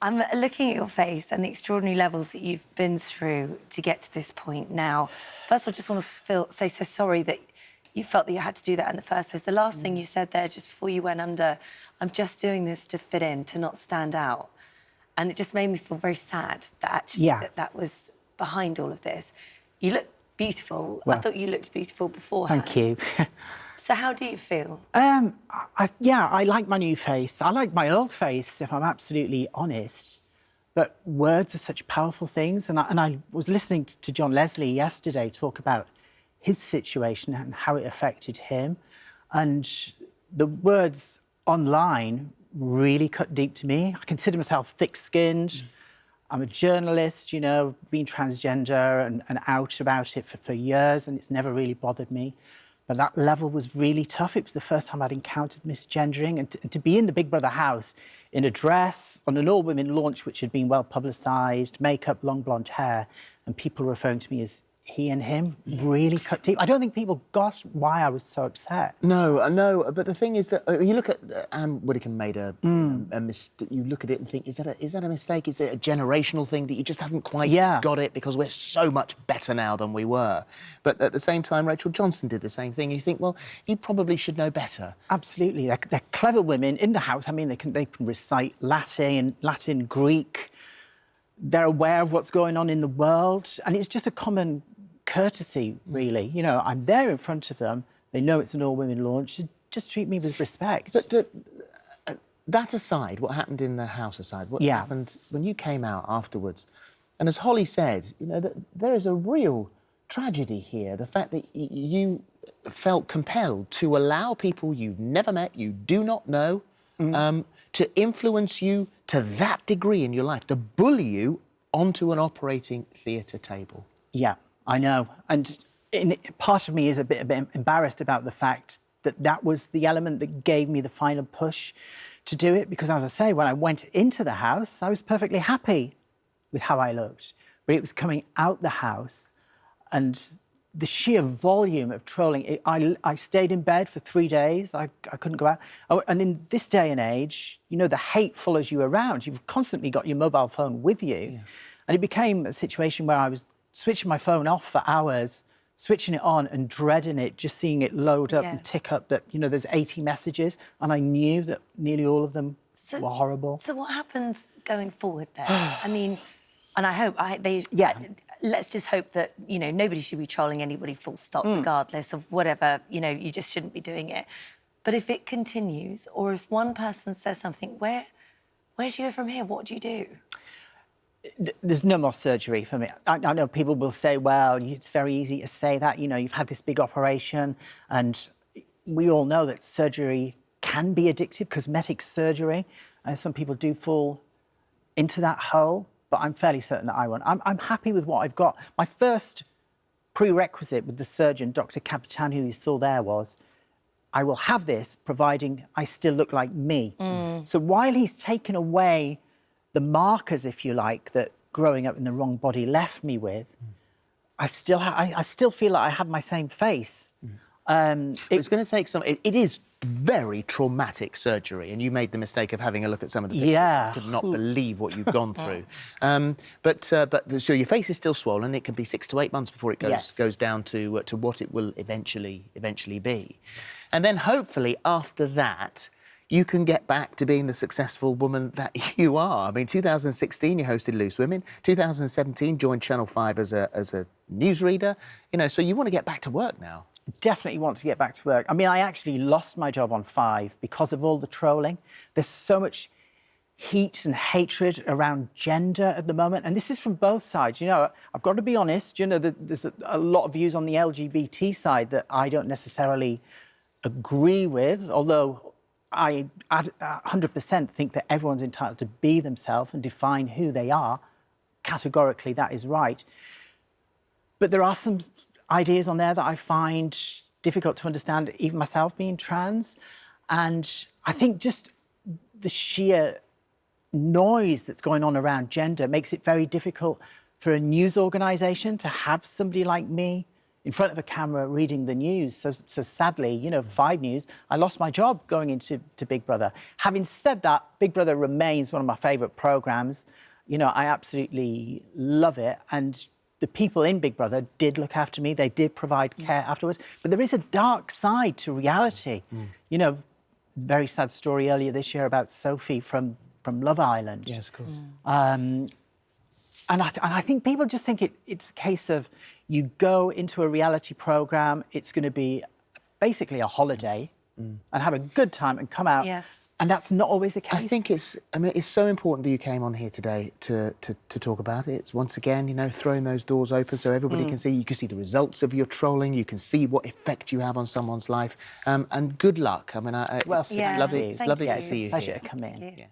I'm looking at your face and the extraordinary levels that you've been through to get to this point now. First of all, I just want to say so sorry that you felt that you had to do that in the first place. The last thing you said there, just before you went under, I'm just doing this to fit in, to not stand out. And it just made me feel very sad that actually that was behind all of this. You look beautiful. Well, I thought you looked beautiful beforehand. Thank you. So how do you feel? I like my new face. I like my old face, if I'm absolutely honest. But words are such powerful things. And I was listening to John Leslie yesterday talk about his situation and how it affected him. And the words online really cut deep to me. I consider myself thick-skinned. I'm a journalist, you know, been transgender and out about it for years, and it's never really bothered me. But that level was really tough. It was the first time I'd encountered misgendering. And to be in the Big Brother house in a dress, on an all-women launch, which had been well publicised, makeup, long blonde hair, and people referring to me as he and him, really cut deep. I don't think people got why I was so upset. No, but the thing is that you look at Anne Widdecombe made a mistake. You look at it and think, is that a mistake? Is it a generational thing that you just haven't quite got it because we're so much better now than we were? But at the same time, Rachel Johnson did the same thing. You think, well, he probably should know better. Absolutely, they're clever women in the house. I mean, they can recite Latin, Greek. They're aware of what's going on in the world, and it's just a common courtesy, really. You know, I'm there in front of them. They know it's an all-women launch. Just treat me with respect. But that aside, what happened in the house aside, what happened when you came out afterwards, and as Holly said, you know, that there is a real tragedy here. The fact that you felt compelled to allow people you've never met, you do not know, to influence you to that degree in your life, to bully you onto an operating theatre table. Yeah. I know, and part of me is a bit embarrassed about the fact that that was the element that gave me the final push to do it, because, as I say, when I went into the house, I was perfectly happy with how I looked. But it was coming out the house and the sheer volume of trolling. I stayed in bed for 3 days. I couldn't go out. Oh, and in this day and age, you know, the hate follows you around. You've constantly got your mobile phone with you. Yeah. And it became a situation where I was switching my phone off for hours, switching it on and dreading it, just seeing it load up and tick up that, you know, there's 80 messages, and I knew that nearly all of them were horrible. So what happens going forward then? I mean, and I hope let's just hope that, you know, nobody should be trolling anybody full stop, regardless of whatever, you know, you just shouldn't be doing it. But if it continues, or if one person says something, where do you go from here? What do you do? There's no more surgery for me. I know people will say, well, it's very easy to say that, you know, you've had this big operation, and we all know that surgery can be addictive, cosmetic surgery, and some people do fall into that hole, but I'm fairly certain that I won't. I'm happy with what I've got. My first prerequisite with the surgeon, Dr Capitan, who you saw there, was I will have this providing I still look like me. So while he's taken away the markers, if you like, that growing up in the wrong body left me with, I still feel like I have my same face. It's going to take some... It is very traumatic surgery, and you made the mistake of having a look at some of the pictures. Yeah. I could not believe what you've gone through. So your face is still swollen. It can be 6 to 8 months before it goes down to what it will eventually be. And then, hopefully, after that, you can get back to being the successful woman that you are. I mean, 2016, you hosted Loose Women. 2017, joined Channel 5 as a newsreader. You know, so you want to get back to work now. Definitely want to get back to work. I mean, I actually lost my job on 5 because of all the trolling. There's so much heat and hatred around gender at the moment, and this is from both sides. You know, I've got to be honest, you know, there's a lot of views on the LGBT side that I don't necessarily agree with, although I 100% think that everyone's entitled to be themselves and define who they are. Categorically, that is right. But there are some ideas on there that I find difficult to understand, even myself being trans. And I think just the sheer noise that's going on around gender makes it very difficult for a news organisation to have somebody like me in front of a camera reading the news. So sadly, you know, 5 News, I lost my job going into Big Brother. Having said that, Big Brother remains one of my favourite programmes. You know, I absolutely love it. And the people in Big Brother did look after me. They did provide care afterwards. But there is a dark side to reality. You know, very sad story earlier this year about Sophie from Love Island. Yes, of course. And I think people just think it's a case of you go into a reality programme, it's going to be basically a holiday and have a good time and come out. Yeah. And that's not always the case. I think it's so important that you came on here today to talk about it. It's once again, you know, throwing those doors open so everybody can see. You can see the results of your trolling. You can see what effect you have on someone's life. And good luck. I mean, it's lovely. It's lovely to see you Pleasure here. to come in. Thank you. Yeah.